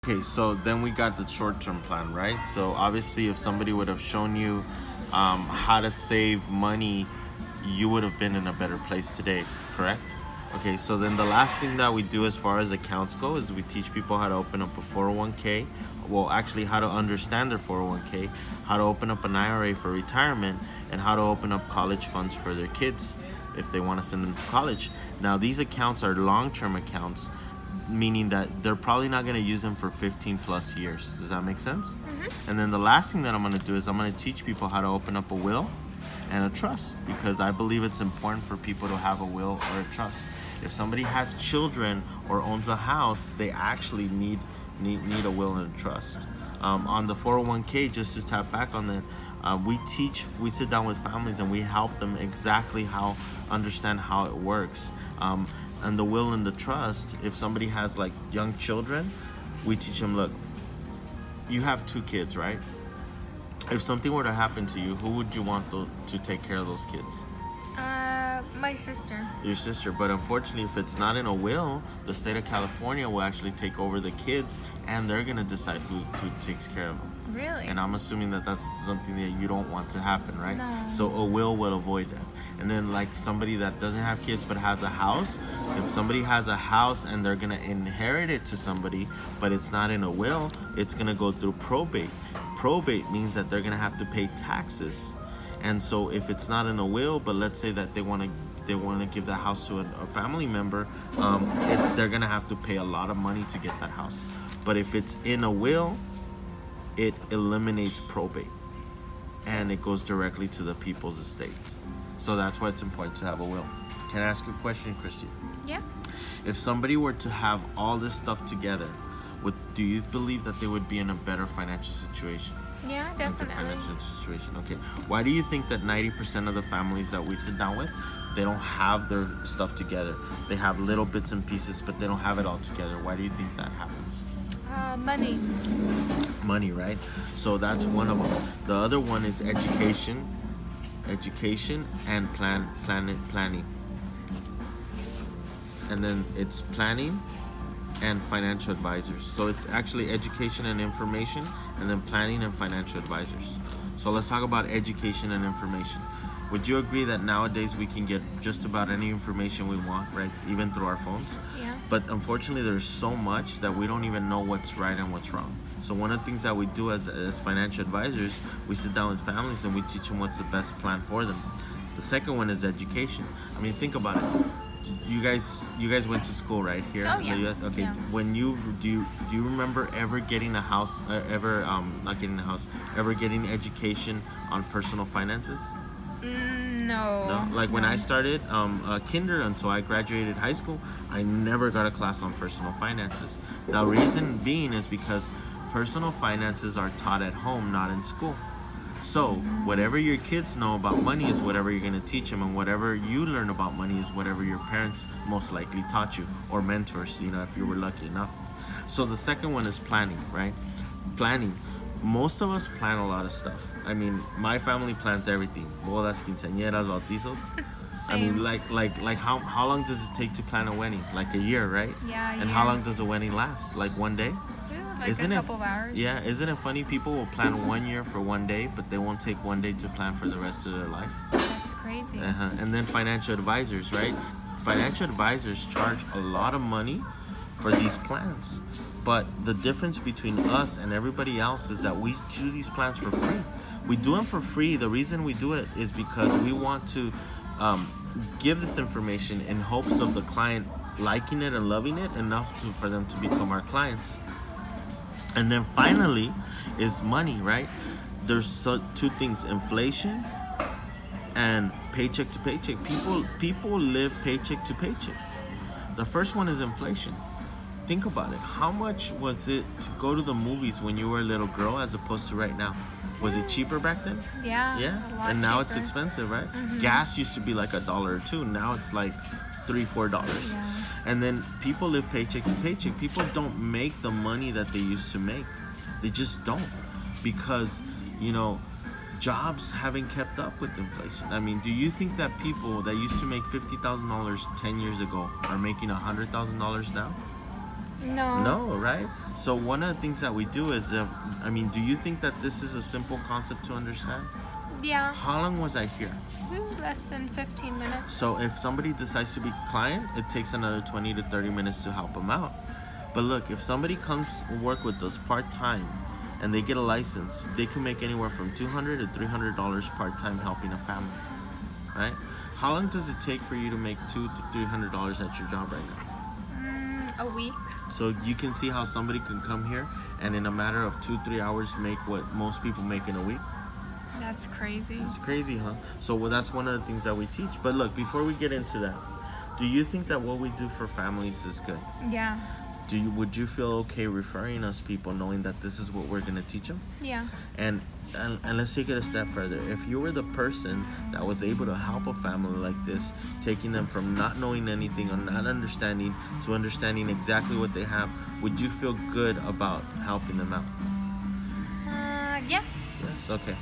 Okay, so then we got the short-term plan, right? So obviously, if somebody would have shown you how to save money, you would have been in a better place today, correct? Okay, so then the last thing that we do as far as accounts go is we teach people how to open up a 401k. Well, actually, how to understand their 401k, how to open up an IRA for retirement, and how to open up college funds for their kids if they want to send them to college. Now, these accounts are long-term accounts, meaning that they're probably not going to use them for 15 plus years. Does that make sense? And then the last thing that I'm going to do is I'm going to teach people how to open up a will and a trust, because I believe it's important for people to have a will or a trust. If somebody has children or owns a house, they actually need a will and a trust. On the 401k, just to tap back on that, we sit down with families and we help them exactly understand how it works. And the will and the trust, if somebody has like young children, we teach them, look, you have 2 kids, right? If something were to happen to you, who would you want to take care of those kids? My sister. Your sister. But unfortunately, if it's not in a will, the state of California will actually take over the kids, and they're going to decide who takes care of them. Really? And I'm assuming that that's something that you don't want to happen, right? No. So a will avoid that. And then like somebody that doesn't have kids but has a house, if somebody has a house and they're going to inherit it to somebody, but it's not in a will, it's going to go through probate. Probate means that they're going to have to pay taxes. And so if it's not in a will, but let's say that they want to give the house to a family member, they're going to have to pay a lot of money to get that house. But if it's in a will, it eliminates probate and it goes directly to the people's estate. So that's why it's important to have a will. Can I ask you a question, Christy? Yeah. If somebody were to have all this stuff together, do you believe that they would be in a better financial situation? Yeah, definitely. Financial situation. Okay. Why do you think that 90% of the families that we sit down with, they don't have their stuff together? They have little bits and pieces, but they don't have it all together. Why do you think that happens? Money. Money, right? So that's one of them. The other one is education and planning. And then it's planning and financial advisors. So it's actually education and information, and then planning and financial advisors. So let's talk about education and information. Would you agree that nowadays we can get just about any information we want, right? Even through our phones? Yeah. But unfortunately, there's so much that we don't even know what's right and what's wrong. So one of the things that we do as financial advisors, we sit down with families and we teach them what's the best plan for them. The second one is education. I mean, think about it. You guys went to school right here Oh, in yeah. the US? Okay. Yeah. When do you remember ever getting a house, not getting a house, ever getting education on personal finances? No. No? Like when I started kinder until I graduated high school, I never got a class on personal finances. The reason being is because personal finances are taught at home, not in school. So whatever your kids know about money is whatever you're going to teach them, and whatever you learn about money is whatever your parents most likely taught you, or mentors, if you were lucky enough. So the second one is planning, right? Planning. Most of us plan a lot of stuff. I mean, my family plans everything. Bodas, quinceañeras, bautizos. I mean, like how long does it take to plan a wedding? Like a year, right? Yeah, And how long does a wedding last? Like one day? Like Isn't a it- couple of hours. Yeah, isn't it funny? People will plan 1 year for one day, but they won't take one day to plan for the rest of their life. That's crazy. And then financial advisors, right? Financial advisors charge a lot of money for these plans. But the difference between us and everybody else is that we do these plans for free. We do them for free. The reason we do it is because we want to give this information in hopes of the client liking it and loving it enough for them to become our clients. And then finally is money, right? There's two things: inflation and paycheck to paycheck. People live paycheck to paycheck. The first one is inflation. Think about it. How much was it to go to the movies when you were a little girl as opposed to right now? Was it cheaper back then? Yeah. Yeah. A lot And now it's cheaper. expensive, right? Gas used to be like $1 or $2. Now it's like $3-4. Yeah. And then people live paycheck to paycheck. People don't make the money that they used to make. They just don't, because jobs haven't kept up with inflation. I mean, do you think that people that used to make $50,000 10 years ago are making $100,000 now? No. No, right? So one of the things that we do is, I mean, do you think that this is a simple concept to understand? Yeah. How long was I here? Less than 15 minutes. So if somebody decides to be a client, it takes another 20 to 30 minutes to help them out. But look, if somebody comes work with us part-time and they get a license, they can make anywhere from $200 to $300 part-time helping a family, right? How long does it take for you to make $200 to $300 at your job right now? A week. So you can see how somebody can come here and in a matter of 2-3 hours make what most people make in a week. That's crazy. It's crazy, huh? So that's one of the things that we teach. But look, before we get into that, do you think that what we do for families is good? Yeah. Would you feel okay referring us people knowing that this is what we're going to teach them? Yeah. And let's take it a step further. If you were the person that was able to help a family like this, taking them from not knowing anything or not understanding to understanding exactly what they have, would you feel good about helping them out? Yeah. Yes? Okay.